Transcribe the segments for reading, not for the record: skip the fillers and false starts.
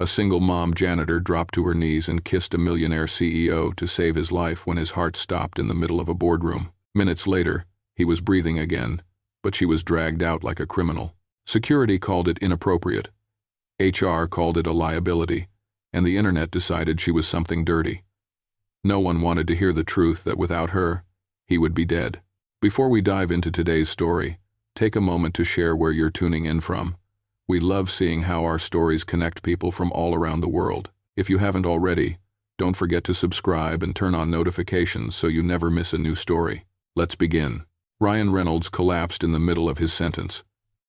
A single mom janitor dropped to her knees and kissed a millionaire CEO to save his life when his heart stopped in the middle of a boardroom. Minutes later, he was breathing again, but she was dragged out like a criminal. Security called it inappropriate. HR called it a liability, and the internet decided she was something dirty. No one wanted to hear the truth that without her, he would be dead. Before we dive into today's story, take a moment to share where you're tuning in from. We love seeing how our stories connect people from all around the world. If you haven't already, don't forget to subscribe and turn on notifications so you never miss a new story. Let's begin. Ryan Reynolds collapsed in the middle of his sentence.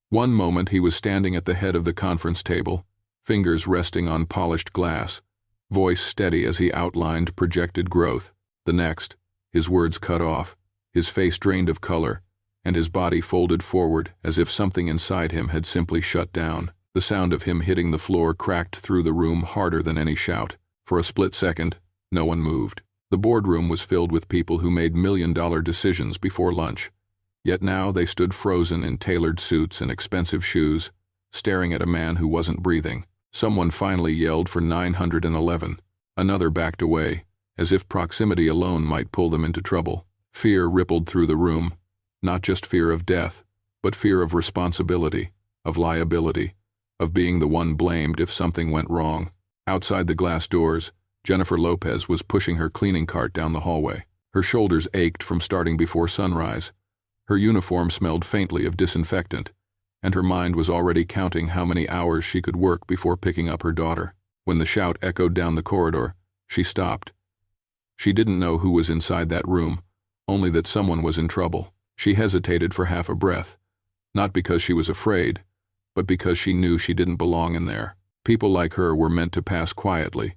One moment he was standing at the head of the conference table, fingers resting on polished glass, voice steady as he outlined projected growth. The next, his words cut off, his face drained of color, and his body folded forward as if something inside him had simply shut down. The sound of him hitting the floor cracked through the room harder than any shout. For a split second, no one moved. The boardroom was filled with people who made million-dollar decisions before lunch. Yet now they stood frozen in tailored suits and expensive shoes, staring at a man who wasn't breathing. Someone finally yelled for 911. Another backed away, as if proximity alone might pull them into trouble. Fear rippled through the room. Not just fear of death, but fear of responsibility, of liability, of being the one blamed if something went wrong. Outside the glass doors, Jennifer Lopez was pushing her cleaning cart down the hallway. Her shoulders ached from starting before sunrise. Her uniform smelled faintly of disinfectant, and her mind was already counting how many hours she could work before picking up her daughter. When the shout echoed down the corridor, she stopped. She didn't know who was inside that room, only that someone was in trouble. She hesitated for half a breath, not because she was afraid, but because she knew she didn't belong in there. People like her were meant to pass quietly,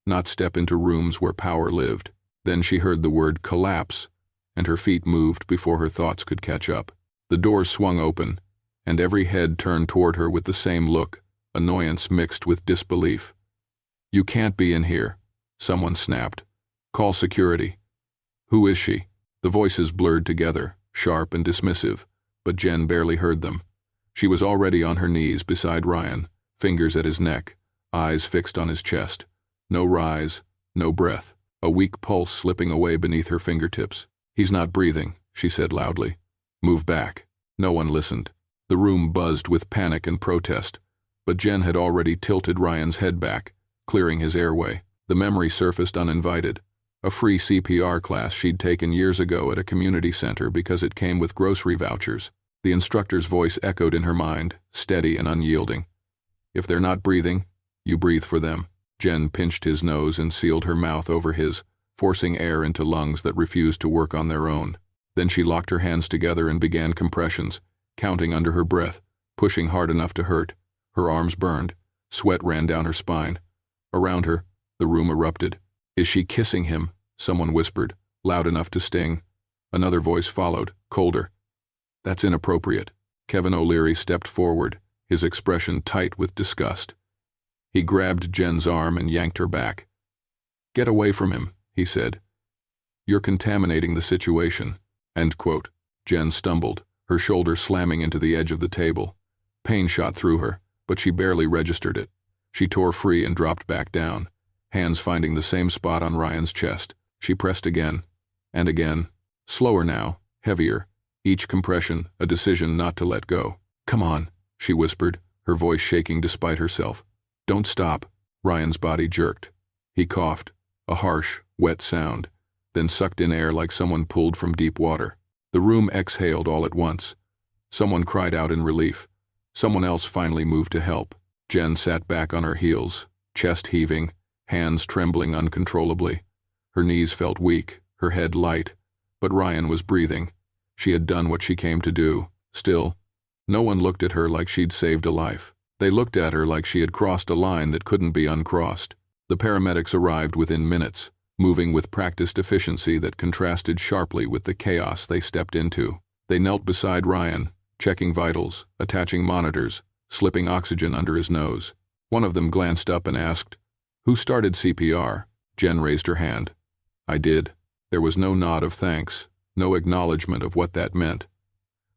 not step into rooms where power lived. Then she heard the word collapse, and her feet moved before her thoughts could catch up. The doors swung open, and every head turned toward her with the same look, annoyance mixed with disbelief. "You can't be in here," someone snapped. "Call security." "Who is she?" The voices blurred together, sharp and dismissive, but Jen barely heard them. She was already on her knees beside Ryan, fingers at his neck, eyes fixed on his chest. No rise, no breath, a weak pulse slipping away beneath her fingertips. "He's not breathing," she said loudly. "Move back." No one listened. The room buzzed with panic and protest, but Jen had already tilted Ryan's head back, clearing his airway. The memory surfaced uninvited. A free CPR class she'd taken years ago at a community center because it came with grocery vouchers. The instructor's voice echoed in her mind, steady and unyielding. "If they're not breathing, you breathe for them." Jen pinched his nose and sealed her mouth over his, forcing air into lungs that refused to work on their own. Then she locked her hands together and began compressions, counting under her breath, pushing hard enough to hurt. Her arms burned. Sweat ran down her spine. Around her, the room erupted. "Is she kissing him?" someone whispered, loud enough to sting. Another voice followed, colder. "That's inappropriate." Kevin O'Leary stepped forward, his expression tight with disgust. He grabbed Jen's arm and yanked her back. "Get away from him," he said. "You're contaminating the situation." End quote. Jen stumbled, her shoulder slamming into the edge of the table. Pain shot through her, but she barely registered it. She tore free and dropped back down, hands finding the same spot on Ryan's chest. She pressed again, and again, slower now, heavier, each compression a decision not to let go. "Come on," she whispered, her voice shaking despite herself. "Don't stop." Ryan's body jerked. He coughed, a harsh, wet sound, then sucked in air like someone pulled from deep water. The room exhaled all at once. Someone cried out in relief. Someone else finally moved to help. Jen sat back on her heels, chest heaving, hands trembling uncontrollably. Her knees felt weak, her head light, but Ryan was breathing. She had done what she came to do. Still, no one looked at her like she'd saved a life. They looked at her like she had crossed a line that couldn't be uncrossed. The paramedics arrived within minutes, moving with practiced efficiency that contrasted sharply with the chaos they stepped into. They knelt beside Ryan, checking vitals, attaching monitors, slipping oxygen under his nose. One of them glanced up and asked, "Who started CPR?" Jen raised her hand. "I did." There was no nod of thanks, no acknowledgement of what that meant.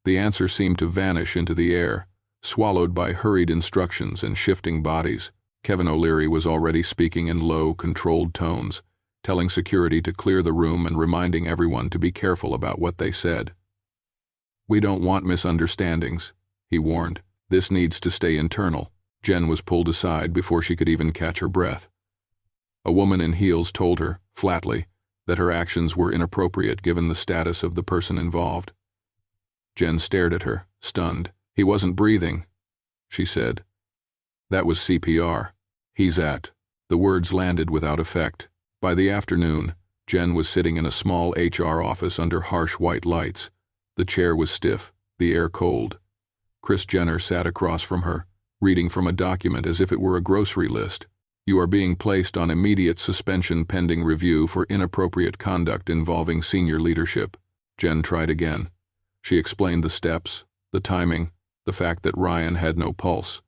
The answer seemed to vanish into the air, swallowed by hurried instructions and shifting bodies. Kevin O'Leary was already speaking in low, controlled tones, telling security to clear the room and reminding everyone to be careful about what they said. "We don't want misunderstandings," he warned. "This needs to stay internal." Jen was pulled aside before she could even catch her breath. A woman in heels told her, flatly, that her actions were inappropriate given the status of the person involved. Jen stared at her, stunned. "He wasn't breathing," she said. "That was CPR. He's at." The words landed without effect. By the afternoon, Jen was sitting in a small HR office under harsh white lights. The chair was stiff, the air cold. Kris Jenner sat across from her, reading from a document as if it were a grocery list. "You are being placed on immediate suspension pending review for inappropriate conduct involving senior leadership." Jen tried again. She explained the steps, the timing, the fact that Ryan had no pulse.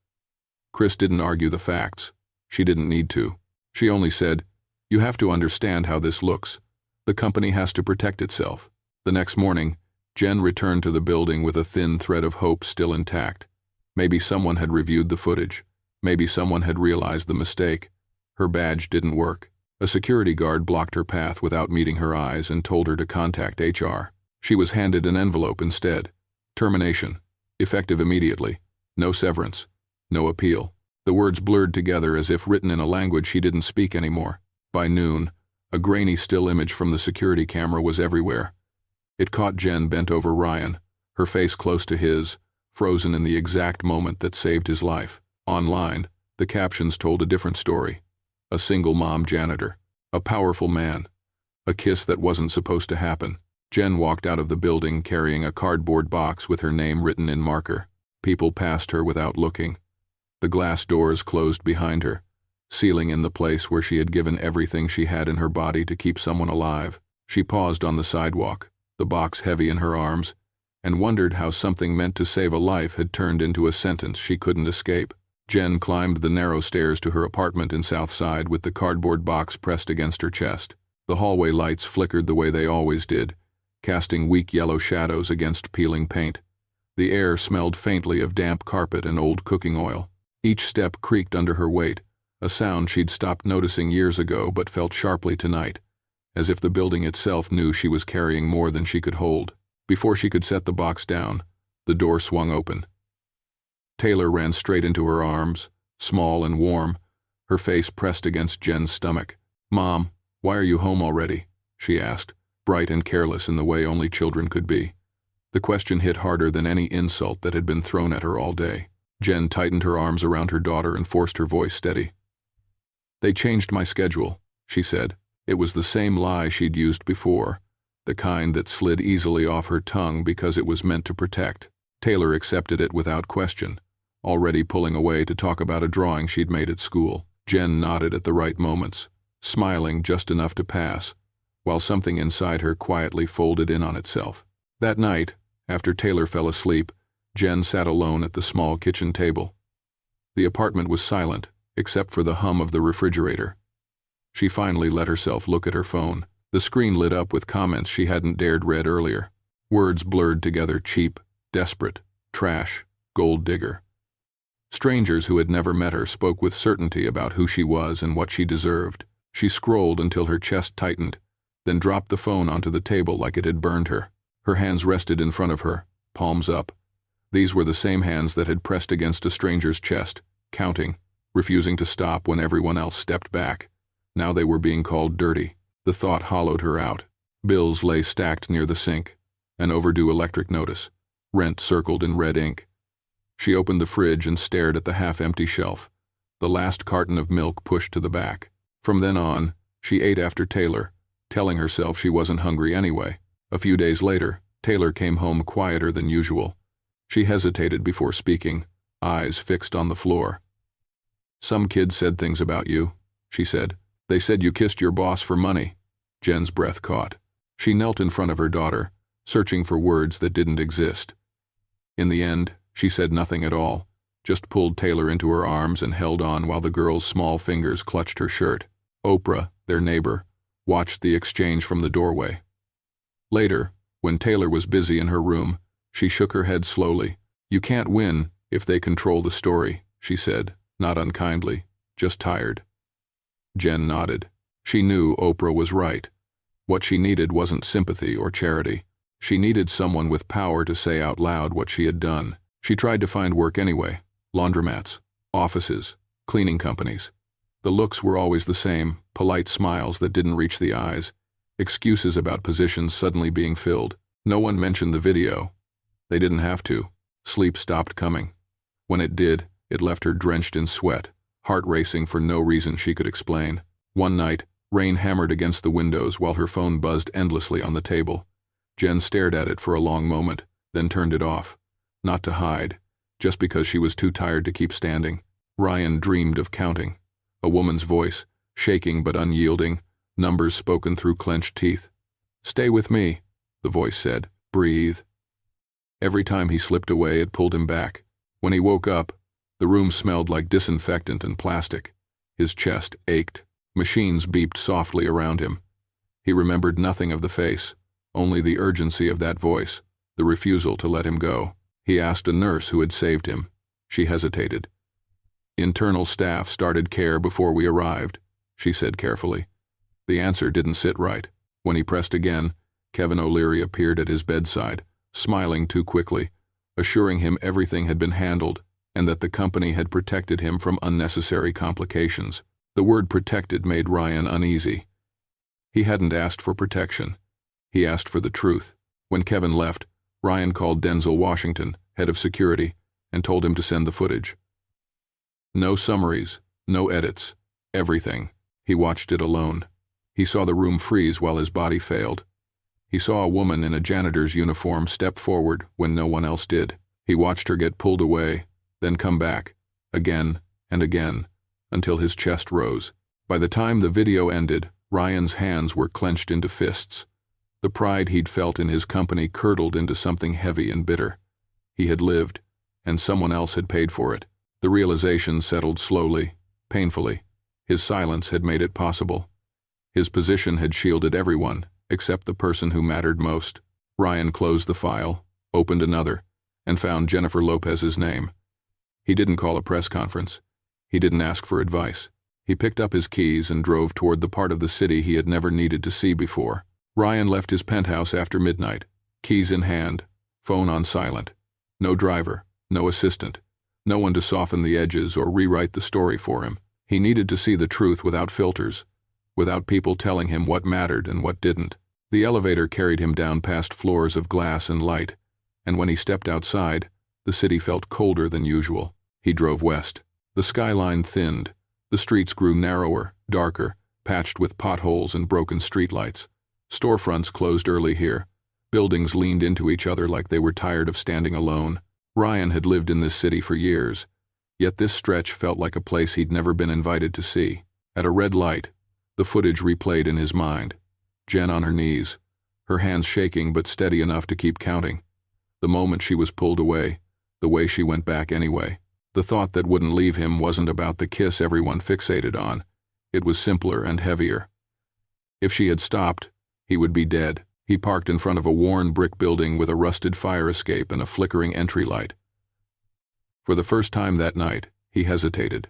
Kris didn't argue the facts. She didn't need to. She only said, "You have to understand how this looks. The company has to protect itself." The next morning, Jen returned to the building with a thin thread of hope still intact. Maybe someone had reviewed the footage. Maybe someone had realized the mistake. Her badge didn't work. A security guard blocked her path without meeting her eyes and told her to contact HR. She was handed an envelope instead. Termination. Effective immediately. No severance. No appeal. The words blurred together as if written in a language she didn't speak anymore. By noon, a grainy still image from the security camera was everywhere. It caught Jen bent over Ryan, her face close to his, frozen in the exact moment that saved his life. Online, the captions told a different story. A single mom janitor. A powerful man. A kiss that wasn't supposed to happen. Jen walked out of the building carrying a cardboard box with her name written in marker. People passed her without looking. The glass doors closed behind her, sealing in the place where she had given everything she had in her body to keep someone alive. She paused on the sidewalk, the box heavy in her arms, and wondered how something meant to save a life had turned into a sentence she couldn't escape. Jen climbed the narrow stairs to her apartment in South Side with the cardboard box pressed against her chest. The hallway lights flickered the way they always did, casting weak yellow shadows against peeling paint. The air smelled faintly of damp carpet and old cooking oil. Each step creaked under her weight, a sound she'd stopped noticing years ago but felt sharply tonight, as if the building itself knew she was carrying more than she could hold. Before she could set the box down, the door swung open. Taylor ran straight into her arms, small and warm, her face pressed against Jen's stomach. "Mom, why are you home already?" she asked, bright and careless in the way only children could be. The question hit harder than any insult that had been thrown at her all day. Jen tightened her arms around her daughter and forced her voice steady. "They changed my schedule," she said. It was the same lie she'd used before, the kind that slid easily off her tongue because it was meant to protect. Taylor accepted it without question, already pulling away to talk about a drawing she'd made at school. Jen nodded at the right moments, smiling just enough to pass, while something inside her quietly folded in on itself. That night, after Taylor fell asleep, Jen sat alone at the small kitchen table. The apartment was silent, except for the hum of the refrigerator. She finally let herself look at her phone. The screen lit up with comments she hadn't dared read earlier. Words blurred together: cheap, desperate, trash, gold digger. Strangers who had never met her spoke with certainty about who she was and what she deserved. She scrolled until her chest tightened, then dropped the phone onto the table like it had burned her. Her hands rested in front of her, palms up. These were the same hands that had pressed against a stranger's chest, counting, refusing to stop when everyone else stepped back. Now they were being called dirty. The thought hollowed her out. Bills lay stacked near the sink. An overdue electric notice. Rent circled in red ink. She opened the fridge and stared at the half-empty shelf, the last carton of milk pushed to the back. From then on, she ate after Taylor, telling herself she wasn't hungry anyway. A few days later, Taylor came home quieter than usual. She hesitated before speaking, eyes fixed on the floor. "Some kid said things about you," she said. "They said you kissed your boss for money." Jen's breath caught. She knelt in front of her daughter, searching for words that didn't exist. In the end, she said nothing at all, just pulled Taylor into her arms and held on while the girl's small fingers clutched her shirt. Oprah, their neighbor, watched the exchange from the doorway. Later, when Taylor was busy in her room, she shook her head slowly. "You can't win if they control the story," she said, not unkindly, Just tired. Jen nodded. She knew Oprah was right. What she needed wasn't sympathy or charity. She needed someone with power to say out loud what she had done. She tried to find work anyway. Laundromats, offices, cleaning companies. The looks were always the same, polite smiles that didn't reach the eyes, excuses about positions suddenly being filled. No one mentioned the video. They didn't have to. Sleep stopped coming. When it did, it left her drenched in sweat, heart racing for no reason she could explain. One night, rain hammered against the windows while her phone buzzed endlessly on the table. Jen stared at it for a long moment, then turned it off. Not to hide, just because she was too tired to keep standing. Ryan dreamed of counting. A woman's voice, shaking but unyielding, numbers spoken through clenched teeth. "Stay with me," the voice said. "Breathe." Every time he slipped away, it pulled him back. When he woke up, the room smelled like disinfectant and plastic. His chest ached. Machines beeped softly around him. He remembered nothing of the face, only the urgency of that voice, the refusal to let him go. He asked a nurse who had saved him. She hesitated. "Internal staff started care before we arrived," she said carefully. The answer didn't sit right. When he pressed again, Kevin O'Leary appeared at his bedside, smiling too quickly, assuring him everything had been handled and that the company had protected him from unnecessary complications. The word protected made Ryan uneasy. He hadn't asked for protection. He asked for the truth. When Kevin left, Ryan called Denzel Washington, head of security, and told him to send the footage. No summaries, no edits, everything. He watched it alone. He saw the room freeze while his body failed. He saw a woman in a janitor's uniform step forward when no one else did. He watched her get pulled away, then come back, again and again, until his chest rose. By the time the video ended, Ryan's hands were clenched into fists. The pride he'd felt in his company curdled into something heavy and bitter. He had lived, and someone else had paid for it. The realization settled slowly, painfully. His silence had made it possible. His position had shielded everyone, except the person who mattered most. Ryan closed the file, opened another, and found Jennifer Lopez's name. He didn't call a press conference. He didn't ask for advice. He picked up his keys and drove toward the part of the city he had never needed to see before. Ryan left his penthouse after midnight, keys in hand, phone on silent. No driver, no assistant, no one to soften the edges or rewrite the story for him. He needed to see the truth without filters, without people telling him what mattered and what didn't. The elevator carried him down past floors of glass and light, and when he stepped outside, the city felt colder than usual. He drove west. The skyline thinned. The streets grew narrower, darker, patched with potholes and broken streetlights. Storefronts closed early here. Buildings leaned into each other like they were tired of standing alone. Ryan had lived in this city for years, yet this stretch felt like a place he'd never been invited to see. At a red light, the footage replayed in his mind. Jen on her knees, her hands shaking but steady enough to keep counting. The moment she was pulled away, the way she went back anyway. The thought that wouldn't leave him wasn't about the kiss everyone fixated on. It was simpler and heavier. If she had stopped, he would be dead. He parked in front of a worn brick building with a rusted fire escape and a flickering entry light. For the first time that night, he hesitated.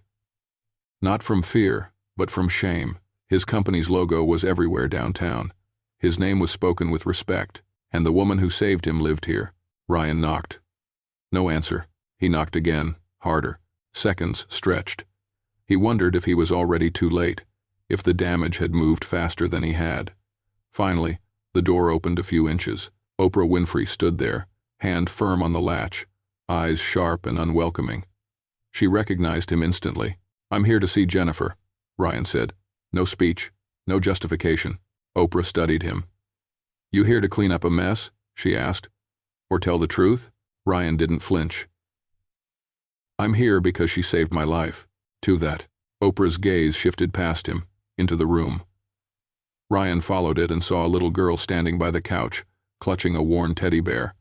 Not from fear, but from shame. His company's logo was everywhere downtown. His name was spoken with respect, and the woman who saved him lived here. Ryan knocked. No answer. He knocked again, harder. Seconds stretched. He wondered if he was already too late, if the damage had moved faster than he had. Finally, the door opened a few inches. Oprah Winfrey stood there, hand firm on the latch, eyes sharp and unwelcoming. She recognized him instantly. "I'm here to see Jennifer," Ryan said. No speech, no justification. Oprah studied him. "You here to clean up a mess?" she asked. "Or tell the truth?" Ryan didn't flinch. "I'm here because she saved my life." To that, Oprah's gaze shifted past him, into the room. Ryan followed it and saw a little girl standing by the couch, clutching a worn teddy bear.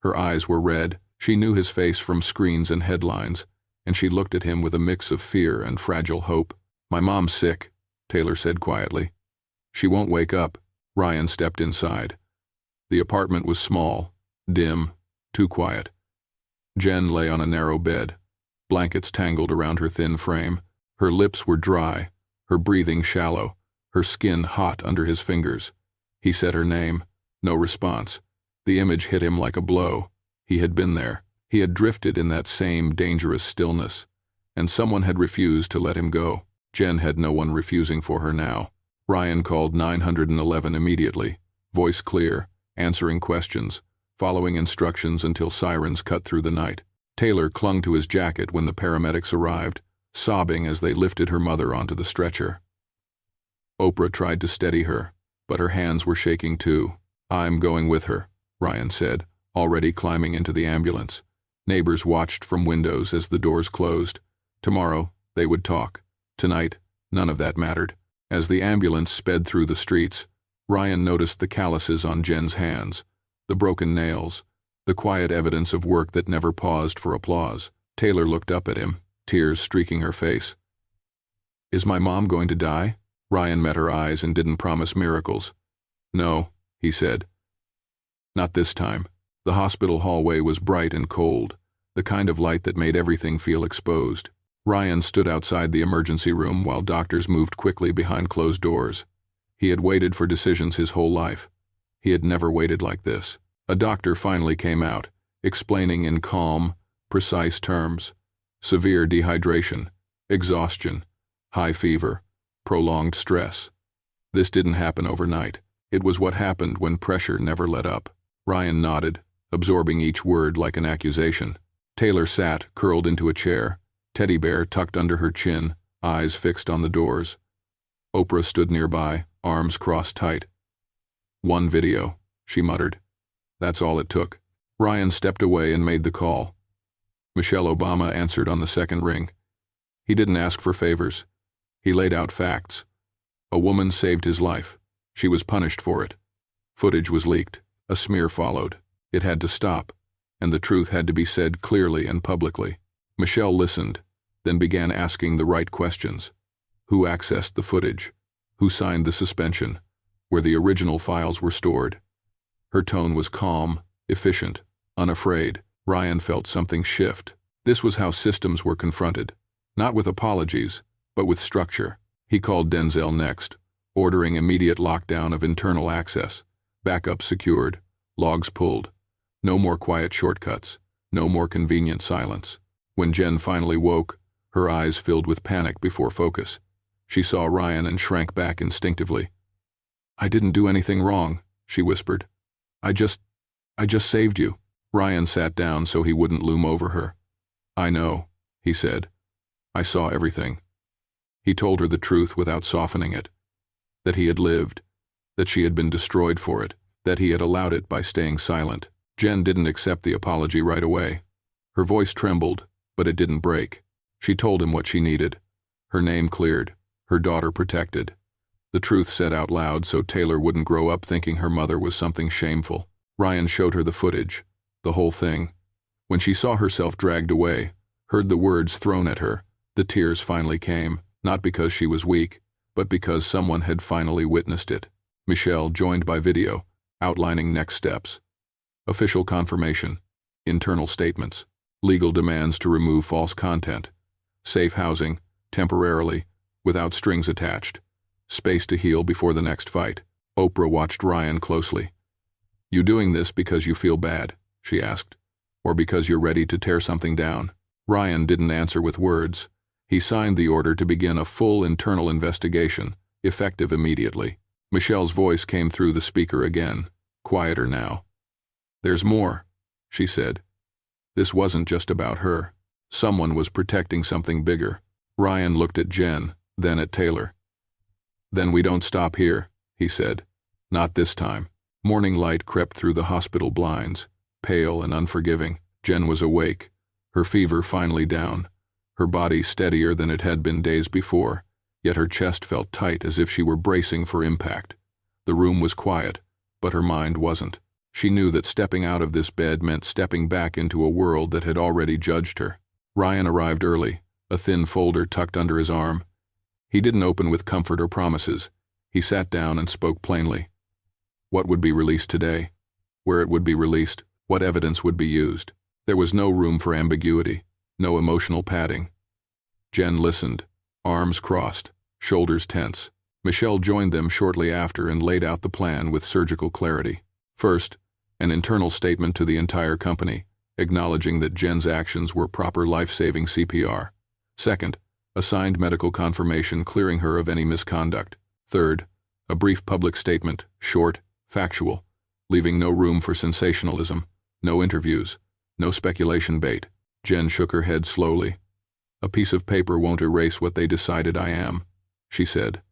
Her eyes were red. She knew his face from screens and headlines, and she looked at him with a mix of fear and fragile hope. "My mom's sick," Taylor said quietly. "She won't wake up." Ryan stepped inside. The apartment was small, dim, too quiet. Jen lay on a narrow bed, blankets tangled around her thin frame. Her lips were dry, her breathing shallow, her skin hot under his fingers. He said her name. No response. The image hit him like a blow. He had been there. He had drifted in that same dangerous stillness, and someone had refused to let him go. Jen had no one refusing for her now. Ryan called 911 immediately, voice clear, answering questions, following instructions until sirens cut through the night. Taylor clung to his jacket when the paramedics arrived, sobbing as they lifted her mother onto the stretcher. Oprah tried to steady her, but her hands were shaking too. "I'm going with her," Ryan said, already climbing into the ambulance. Neighbors watched from windows as the doors closed. Tomorrow, they would talk. Tonight, none of that mattered. As the ambulance sped through the streets, Ryan noticed the calluses on Jen's hands, the broken nails, the quiet evidence of work that never paused for applause. Taylor looked up at him, tears streaking her face. "Is my mom going to die?" Ryan met her eyes and didn't promise miracles. "No," he said. "Not this time." The hospital hallway was bright and cold, the kind of light that made everything feel exposed. Ryan stood outside the emergency room while doctors moved quickly behind closed doors. He had waited for decisions his whole life. He had never waited like this. A doctor finally came out, explaining in calm, precise terms. Severe dehydration, exhaustion, high fever, prolonged stress. This didn't happen overnight. It was what happened when pressure never let up. Ryan nodded, absorbing each word like an accusation. Taylor sat, curled into a chair, teddy bear tucked under her chin, eyes fixed on the doors. Oprah stood nearby, arms crossed tight. "One video," she muttered. "That's all it took." Ryan stepped away and made the call. Michelle Obama answered on the second ring. He didn't ask for favors. He laid out facts. A woman saved his life. She was punished for it. Footage was leaked. A smear followed. It had to stop, and the truth had to be said clearly and publicly. Michelle listened, then began asking the right questions. Who accessed the footage? Who signed the suspension? Where the original files were stored? Her tone was calm, efficient, unafraid. Ryan felt something shift. This was how systems were confronted. Not with apologies, but with structure. He called Denzel next, ordering immediate lockdown of internal access, backup secured, logs pulled. No more quiet shortcuts, no more convenient silence. When Jen finally woke, her eyes filled with panic before focus. She saw Ryan and shrank back instinctively. "I didn't do anything wrong," she whispered. I just saved you." Ryan sat down so he wouldn't loom over her. "I know," he said. "I saw everything." He told her the truth without softening it. That he had lived, that she had been destroyed for it, that he had allowed it by staying silent. Jen didn't accept the apology right away. Her voice trembled, but it didn't break. She told him what she needed. Her name cleared, her daughter protected. The truth said out loud so Taylor wouldn't grow up thinking her mother was something shameful. Ryan showed her the footage, the whole thing. When she saw herself dragged away, heard the words thrown at her, the tears finally came, not because she was weak, but because someone had finally witnessed it. Michelle joined by video, outlining next steps. Official confirmation, internal statements, legal demands to remove false content, safe housing, temporarily, without strings attached, space to heal before the next fight. Oprah watched Ryan closely. "You doing this because you feel bad?" she asked. "Or because you're ready to tear something down?" Ryan didn't answer with words. He signed the order to begin a full internal investigation, effective immediately. Michelle's voice came through the speaker again, quieter now. "There's more," she said. This wasn't just about her. Someone was protecting something bigger. Ryan looked at Jen, then at Taylor. "Then we don't stop here," he said. "Not this time." Morning light crept through the hospital blinds, pale and unforgiving. Jen was awake, her fever finally down, her body steadier than it had been days before, yet her chest felt tight as if she were bracing for impact. The room was quiet, but her mind wasn't. She knew that stepping out of this bed meant stepping back into a world that had already judged her. Ryan arrived early, a thin folder tucked under his arm. He didn't open with comfort or promises. He sat down and spoke plainly. What would be released today? Where it would be released? What evidence would be used? There was no room for ambiguity, no emotional padding. Jen listened, arms crossed, shoulders tense. Michelle joined them shortly after and laid out the plan with surgical clarity. First, an internal statement to the entire company, acknowledging that Jen's actions were proper life-saving CPR. Second, a signed medical confirmation clearing her of any misconduct. Third, a brief public statement, short, factual, leaving no room for sensationalism, no interviews, no speculation bait. Jen shook her head slowly. "A piece of paper won't erase what they decided I am," she said.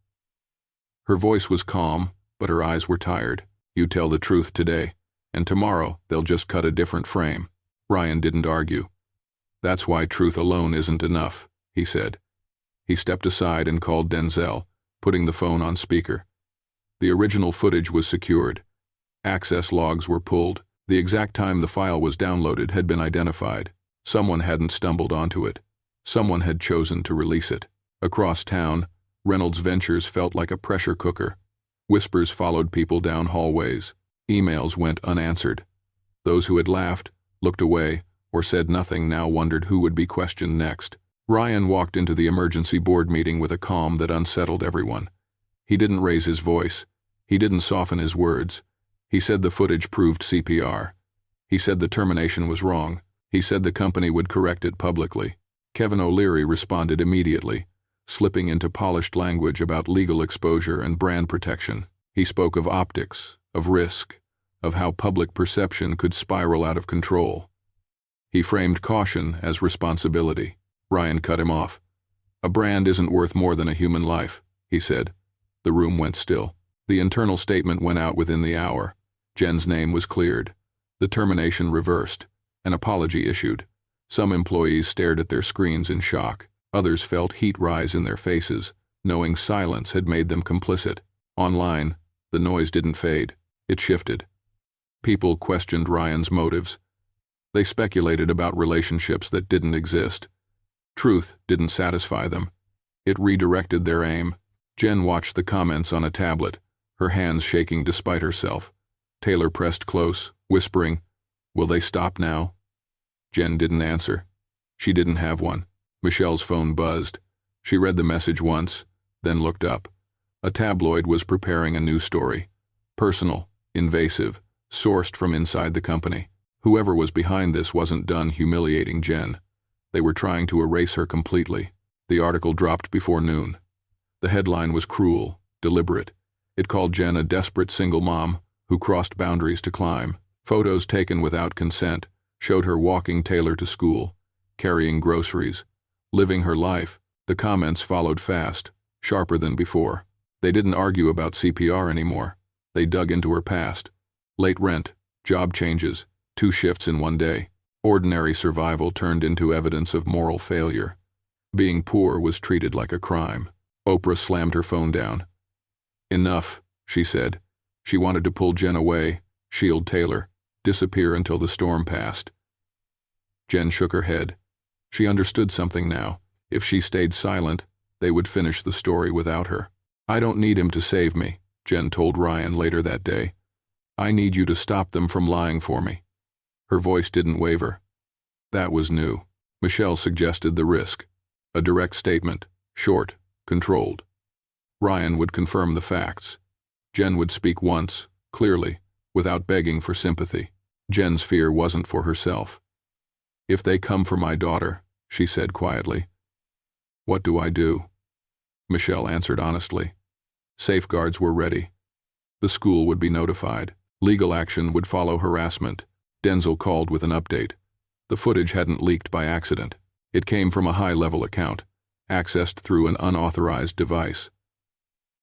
Her voice was calm, but her eyes were tired. "You tell the truth today, and tomorrow they'll just cut a different frame." Ryan didn't argue. "That's why truth alone isn't enough," he said. He stepped aside and called Denzel, putting the phone on speaker. The original footage was secured. Access logs were pulled. The exact time the file was downloaded had been identified. Someone hadn't stumbled onto it. Someone had chosen to release it. Across town, Reynolds Ventures felt like a pressure cooker. Whispers followed people down hallways. Emails went unanswered. Those who had laughed, looked away, or said nothing now wondered who would be questioned next. Ryan walked into the emergency board meeting with a calm that unsettled everyone. He didn't raise his voice. He didn't soften his words. He said the footage proved CPR. He said the termination was wrong. He said the company would correct it publicly. Kevin O'Leary responded immediately, slipping into polished language about legal exposure and brand protection. He spoke of optics, of risk, of how public perception could spiral out of control. He framed caution as responsibility. Ryan cut him off. "A brand isn't worth more than a human life," he said. The room went still. The internal statement went out within the hour. Jen's name was cleared. The termination reversed. An apology issued. Some employees stared at their screens in shock. Others felt heat rise in their faces, knowing silence had made them complicit. Online, the noise didn't fade. It shifted. People questioned Ryan's motives. They speculated about relationships that didn't exist. Truth didn't satisfy them. It redirected their aim. Jen watched the comments on a tablet, her hands shaking despite herself. Taylor pressed close, whispering, "Will they stop now?" Jen didn't answer. She didn't have one. Michelle's phone buzzed. She read the message once, then looked up. A tabloid was preparing a new story. Personal, invasive, sourced from inside the company. Whoever was behind this wasn't done humiliating Jen. They were trying to erase her completely. The article dropped before noon. The headline was cruel, deliberate. It called Jen a desperate single mom who crossed boundaries to climb. Photos taken without consent showed her walking Taylor to school, carrying groceries, living her life. The comments followed fast, sharper than before. They didn't argue about CPR anymore. They dug into her past. Late rent, job changes, 2 shifts in one day. Ordinary survival turned into evidence of moral failure. Being poor was treated like a crime. Oprah slammed her phone down. "Enough," she said. She wanted to pull Jen away, shield Taylor, disappear until the storm passed. Jen shook her head. She understood something now. If she stayed silent, they would finish the story without her. "I don't need him to save me," Jen told Ryan later that day. "I need you to stop them from lying for me." Her voice didn't waver. That was new. Michelle suggested the risk. A direct statement, short, controlled. Ryan would confirm the facts. Jen would speak once, clearly, without begging for sympathy. Jen's fear wasn't for herself. "If they come for my daughter," she said quietly. "What do I do?" Michelle answered honestly. Safeguards were ready. The school would be notified. Legal action would follow harassment. Denzel called with an update. The footage hadn't leaked by accident. It came from a high-level account, accessed through an unauthorized device.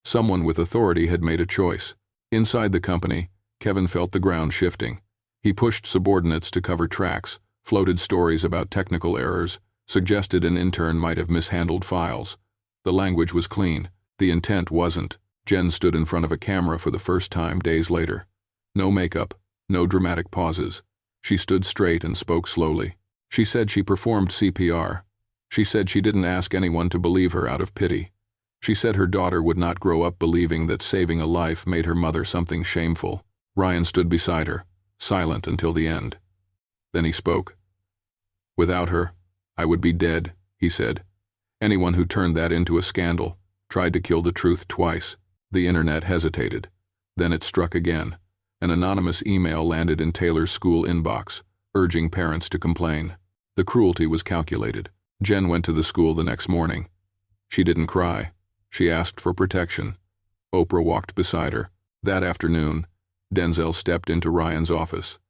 Someone with authority had made a choice. Inside the company, Kevin felt the ground shifting. He pushed subordinates to cover tracks, floated stories about technical errors, suggested an intern might have mishandled files. The language was clean. The intent wasn't. Jen stood in front of a camera for the first time days later. No makeup, no dramatic pauses. She stood straight and spoke slowly. She said she performed CPR. She said she didn't ask anyone to believe her out of pity. She said her daughter would not grow up believing that saving a life made her mother something shameful. Ryan stood beside her, silent until the end. Then he spoke. "Without her, I would be dead," he said. Anyone who turned that into a scandal tried to kill the truth twice. The internet hesitated. Then it struck again. An anonymous email landed in Taylor's school inbox, urging parents to complain. The cruelty was calculated. Jen went to the school the next morning. She didn't cry. She asked for protection. Oprah walked beside her. That afternoon, Denzel stepped into Ryan's office.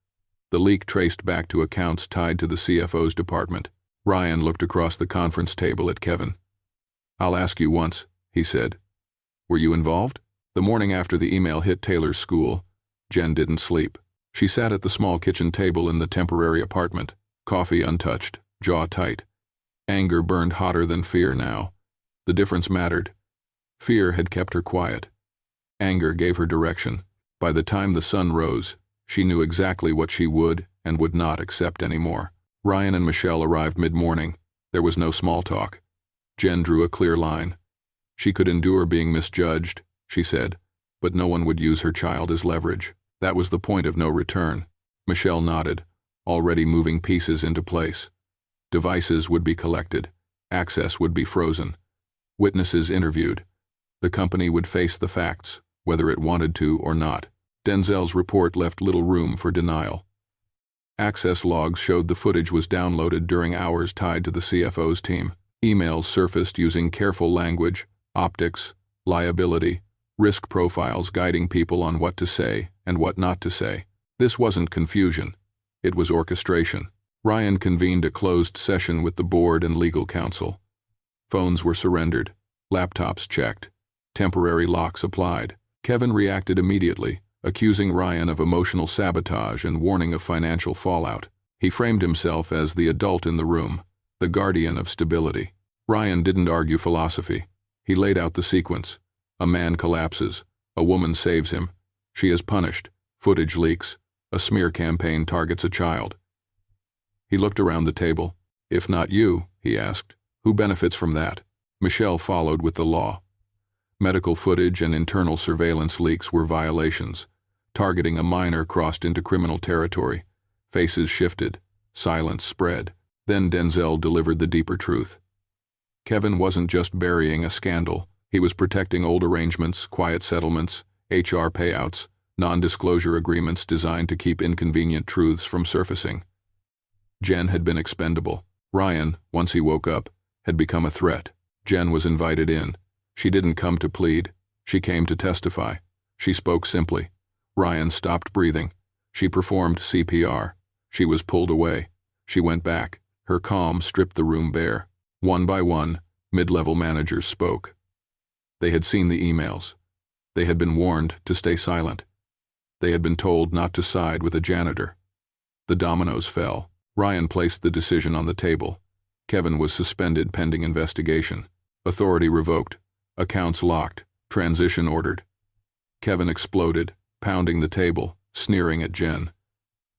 The leak traced back to accounts tied to the CFO's department. Ryan looked across the conference table at Kevin. "I'll ask you once," he said. "Were you involved?" The morning after the email hit Taylor's school, Jen didn't sleep. She sat at the small kitchen table in the temporary apartment, coffee untouched, jaw tight. Anger burned hotter than fear now. The difference mattered. Fear had kept her quiet. Anger gave her direction. By the time the sun rose, she knew exactly what she would and would not accept anymore. Ryan and Michelle arrived mid-morning. There was no small talk. Jen drew a clear line. She could endure being misjudged, she said, but no one would use her child as leverage. That was the point of no return. Michelle nodded, already moving pieces into place. Devices would be collected. Access would be frozen. Witnesses interviewed. The company would face the facts, whether it wanted to or not. Denzel's report left little room for denial. Access logs showed the footage was downloaded during hours tied to the CFO's team. Emails surfaced using careful language, optics, liability, risk profiles guiding people on what to say and what not to say. This wasn't confusion. It was orchestration. Ryan convened a closed session with the board and legal counsel. Phones were surrendered. Laptops checked. Temporary locks applied. Kevin reacted immediately, accusing Ryan of emotional sabotage and warning of financial fallout. He framed himself as the adult in the room, the guardian of stability. Ryan didn't argue philosophy. He laid out the sequence. A man collapses. A woman saves him. She is punished. Footage leaks. A smear campaign targets a child. He looked around the table. "If not you," he asked, "who benefits from that?" Michelle followed with the law. Medical footage and internal surveillance leaks were violations. Targeting a minor crossed into criminal territory. Faces shifted. Silence spread. Then Denzel delivered the deeper truth. Kevin wasn't just burying a scandal. He was protecting old arrangements, quiet settlements, HR payouts, non-disclosure agreements designed to keep inconvenient truths from surfacing. Jen had been expendable. Ryan, once he woke up, had become a threat. Jen was invited in. She didn't come to plead. She came to testify. She spoke simply. Ryan stopped breathing. She performed CPR. She was pulled away. She went back. Her calm stripped the room bare. One by one, mid-level managers spoke. They had seen the emails. They had been warned to stay silent. They had been told not to side with a janitor. The dominoes fell. Ryan placed the decision on the table. Kevin was suspended pending investigation. Authority revoked. Accounts locked. Transition ordered. Kevin exploded, pounding the table, sneering at Jen.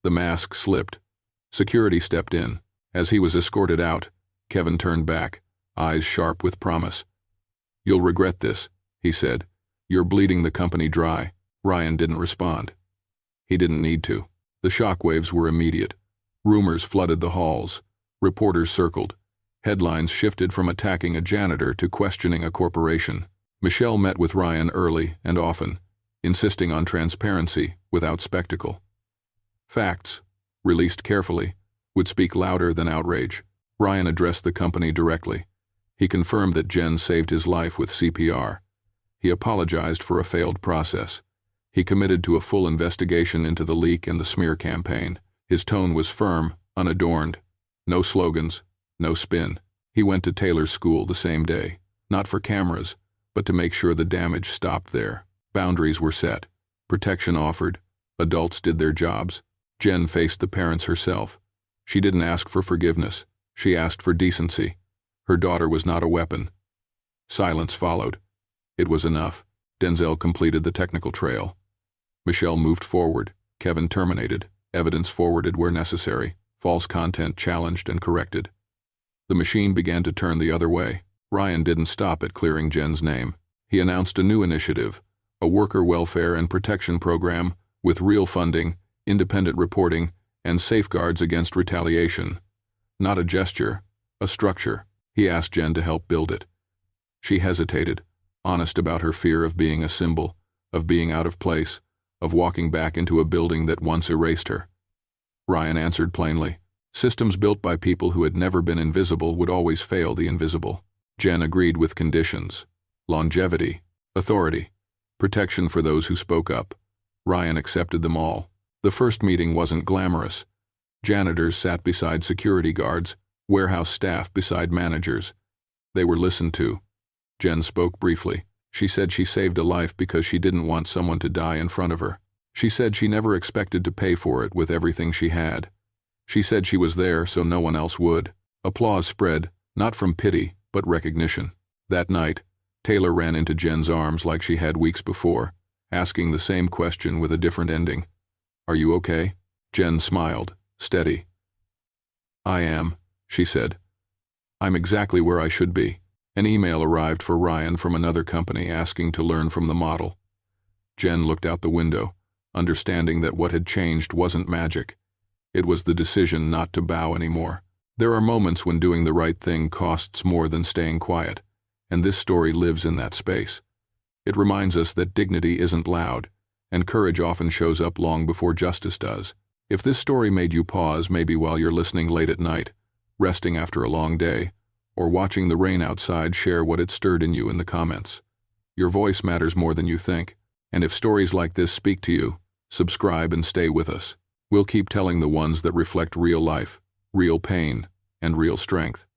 The mask slipped. Security stepped in. As he was escorted out, Kevin turned back, eyes sharp with promise. "You'll regret this," he said. "You're bleeding the company dry." Ryan didn't respond. He didn't need to. The shockwaves were immediate. Rumors flooded the halls. Reporters circled. Headlines shifted from attacking a janitor to questioning a corporation. Michelle met with Ryan early and often, insisting on transparency without spectacle. Facts, released carefully, would speak louder than outrage. Ryan addressed the company directly. He confirmed that Jen saved his life with CPR. He apologized for a failed process. He committed to a full investigation into the leak and the smear campaign. His tone was firm, unadorned. No slogans, no spin. He went to Taylor's school the same day, not for cameras, but to make sure the damage stopped there. Boundaries were set. Protection offered. Adults did their jobs. Jen faced the parents herself. She didn't ask for forgiveness. She asked for decency. Her daughter was not a weapon. Silence followed. It was enough. Denzel completed the technical trail. Michelle moved forward. Kevin terminated. Evidence forwarded where necessary. False content challenged and corrected. The machine began to turn the other way. Ryan didn't stop at clearing Jen's name. He announced a new initiative, a worker welfare and protection program with real funding, independent reporting, and safeguards against retaliation. Not a gesture, a structure. He asked Jen to help build it. She hesitated, honest about her fear of being a symbol, of being out of place, of walking back into a building that once erased her. Ryan answered plainly. Systems built by people who had never been invisible would always fail the invisible. Jen agreed with conditions: longevity, authority, protection for those who spoke up. Ryan accepted them all. The first meeting wasn't glamorous. Janitors sat beside security guards, warehouse staff beside managers. They were listened to. Jen spoke briefly. She said she saved a life because she didn't want someone to die in front of her. She said she never expected to pay for it with everything she had. She said she was there so no one else would. Applause spread, not from pity, but recognition. That night, Taylor ran into Jen's arms like she had weeks before, asking the same question with a different ending. "Are you okay?" Jen smiled, steady. "I am," she said. "I'm exactly where I should be." An email arrived for Ryan from another company asking to learn from the model. Jen looked out the window, understanding that what had changed wasn't magic. It was the decision not to bow anymore. There are moments when doing the right thing costs more than staying quiet, and this story lives in that space. It reminds us that dignity isn't loud, and courage often shows up long before justice does. If this story made you pause, maybe while you're listening late at night, resting after a long day, or watching the rain outside, share what it stirred in you in the comments. Your voice matters more than you think, and if stories like this speak to you, subscribe and stay with us. We'll keep telling the ones that reflect real life, real pain, and real strength.